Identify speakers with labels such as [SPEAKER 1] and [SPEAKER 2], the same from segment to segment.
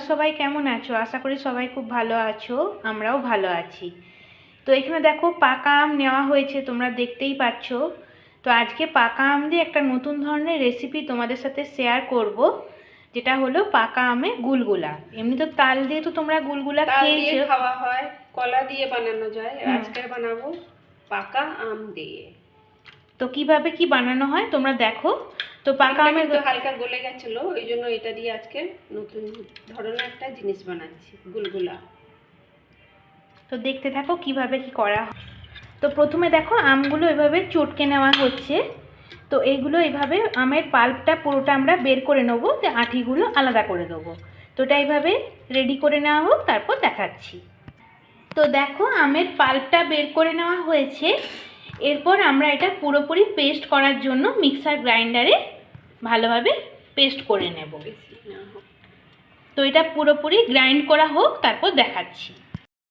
[SPEAKER 1] সবাই কেমন আছো? আশা করি সবাই খুব ভালো আছো, আমরাও ভালো আছি। তো এখানে দেখো পাকা আম নেওয়া হয়েছে, তোমরা দেখতেই পাচ্ছ। তো আজকে পাকা আম দিয়ে একটা নতুন ধরনের রেসিপি তোমাদের সাথে শেয়ার করব, যেটা হলো পাকা আমের গুলগুলা। এমনি তো তাল দিয়ে তো তোমরা গুলগুলা খেয়েছো,
[SPEAKER 2] খাওয়া হয়, কলা দিয়ে বানানো যায়। আজকে বানাবো পাকা আম দিয়ে।
[SPEAKER 1] তো কিভাবে কি বানানো হয় তোমরা দেখো। তো পাকা আমের
[SPEAKER 2] তো হালকা গলে গেছিল, ওই জন্য এটা দিয়ে আজকে নতুন ধরনের একটা জিনিস বানাচ্ছি, গুলগুলা।
[SPEAKER 1] তো দেখতে থাকো কিভাবে কি করা হয়। তো প্রথমে দেখো আমগুলো এভাবে চটকে নেওয়া হচ্ছে। তো এইগুলো এইভাবে আমের পাল্পটা পুরোটা আমরা বের করে নেবো, তো আঁটিগুলো আলাদা করে দেবো। তো এটা এইভাবে রেডি করে নেওয়া হোক, তারপর দেখাচ্ছি। তো দেখো আমের পাল্পটা বের করে নেওয়া হয়েছে। এরপর আমরা এটা পুরোপুরি পেস্ট করার জন্য মিক্সার গ্রাইন্ডারে ভালোভাবে পেস্ট করে নেব। তো এটা পুরোপুরি গ্রাইন্ড করা হোক, তারপর দেখাচ্ছি।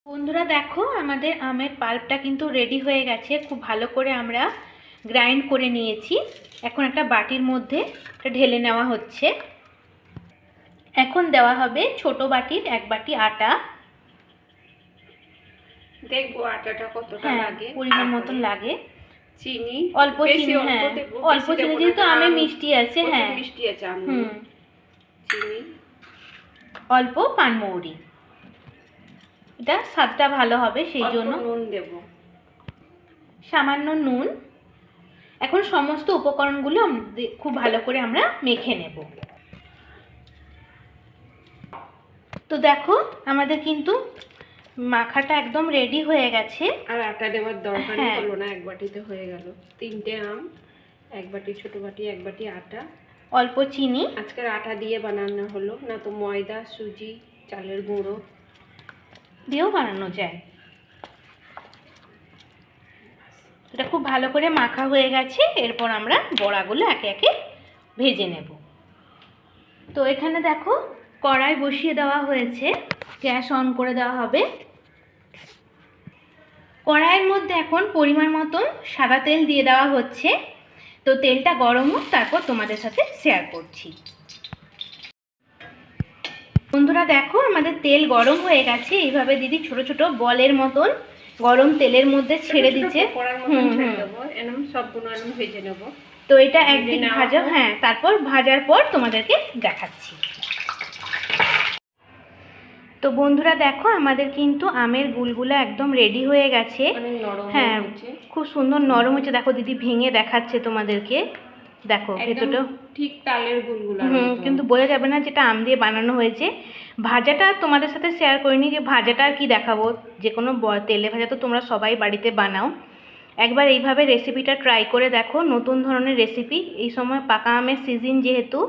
[SPEAKER 1] বন্ধুরা দেখো আমাদের আমের পাল্পটা কিন্তু রেডি হয়ে গেছে, খুব ভালো করে আমরা গ্রাইন্ড করে নিয়েছি। এখন একটা বাটির মধ্যে ঢেলে নেওয়া হচ্ছে। এখন দেওয়া হবে ছোট বাটির 1 বাটি আটা।
[SPEAKER 2] দেখবো আটাটা কতটা লাগে,
[SPEAKER 1] পরিমাণ মতন লাগে।
[SPEAKER 2] চিনি
[SPEAKER 1] অল্প চিনি, হ্যাঁ অল্প চিনি, যেহেতু আমে মিষ্টি আছে। হ্যাঁ
[SPEAKER 2] মিষ্টি আছে আম, চিনি,
[SPEAKER 1] অল্প পানমৌরি, এটা স্বাদটা ভালো হবে সেই জন্য।
[SPEAKER 2] নুন দেব,
[SPEAKER 1] সামান্য নুন। এখন সমস্ত উপকরণগুলো খুব ভালো করে আমরা মেখে নেব। তো দেখো আমাদের কিন্তু মাখাটা একদম রেডি হয়ে গেছে।
[SPEAKER 2] আর আটা দেওয়ার দরকার হলো না, 1 বাটিতে হয়ে গেল। 3টে আম, 1 বাটি ছোট বাটি, 1 বাটি আটা,
[SPEAKER 1] অল্প চিনি।
[SPEAKER 2] আজকের আটা দিয়ে বানানো হলো, না তো ময়দা, সুজি, চালের গুঁড়ো
[SPEAKER 1] দিয়েও বানানো যায়। এটা খুব ভালো করে মাখা হয়ে গেছে। এরপর আমরা বড়াগুলো একে একে ভেজে নেব। তো এখানে দেখো কড়াই বসিয়ে দেওয়া হয়েছে, গ্যাস অন করে দেওয়া হবে। কড়াইয়ের মধ্যে এখন পরিমাণ মতন সাদা তেল দিয়ে দেওয়া হচ্ছে। তো তেলটা গরম হোক, তারপর তোমাদের সাথে শেয়ার করছি। বন্ধুরা দেখো আমাদের তেল গরম হয়ে গেছে। এইভাবে দিদি ছোট ছোট বলের মতন গরম তেলের মধ্যে ছেড়ে দিচ্ছে।
[SPEAKER 2] সবগুলো আমি ভেজে নেব।
[SPEAKER 1] তো এটা একদিক ভাজা, হ্যাঁ তারপর ভাজার পর তোমাদেরকে দেখাচ্ছি। তো বন্ধুরা দেখো আমাদের কিন্তু আমের গুলগুলা একদম রেডি হয়ে গেছে। হ্যাঁ খুব সুন্দর নরম হয়েছে। দেখো দিদি ভেঙে দেখাচ্ছে তোমাদেরকে। দেখো ভেতরটা
[SPEAKER 2] ঠিক তালের গুলগুলা,
[SPEAKER 1] কিন্তু বোঝা যাবে না যেটা আম দিয়ে বানানো হয়েছে। ভাজাটা তোমাদের সাথে শেয়ার করিনি, যে ভাজাটা আর কি দেখাবো। যে কোনো তেলে ভাজা তো তোমরা সবাই বাড়িতে বানাও। একবার এইভাবে রেসিপিটা ট্রাই করে দেখো, নতুন ধরনের রেসিপি। এই সময় পাকা আমের সিজন যেহেতু,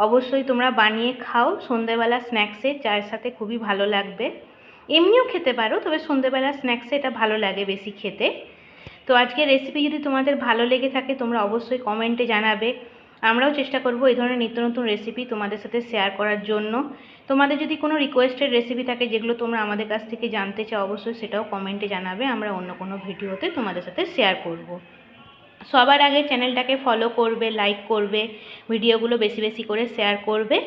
[SPEAKER 1] অবশ্যই তোমরা বানিয়ে খাও। সন্ধ্যেবেলা স্ন্যাক্সে চায়ের সাথে খুবই ভালো লাগবে। এমনিও খেতে পারো, তবে সন্ধ্যেবেলা স্ন্যাক্সে এটা ভালো লাগে বেশি খেতে। তো আজকের রেসিপি যদি তোমাদের ভালো লেগে থাকে, তোমরা অবশ্যই কমেন্টে জানাবে। আমরাও চেষ্টা করব এই ধরনের নিত্য নতুন রেসিপি তোমাদের সাথে শেয়ার করার জন্য। তোমাদের যদি কোনো রিকোয়েস্টেড রেসিপি থাকে যেগুলো তোমরা আমাদের কাছ থেকে জানতে চাও, অবশ্যই সেটাও কমেন্টে জানাবে। আমরা অন্য কোনো ভিডিওতে তোমাদের সাথে শেয়ার করব। সবার আগে চ্যানেলটাকে ফলো করবে, লাইক করবে, ভিডিওগুলো বেশি বেশি করে শেয়ার করবে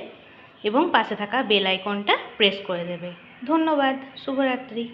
[SPEAKER 1] এবং পাশে থাকা বেল আইকনটা প্রেস করে দেবে। ধন্যবাদ। শুভরাত্রি।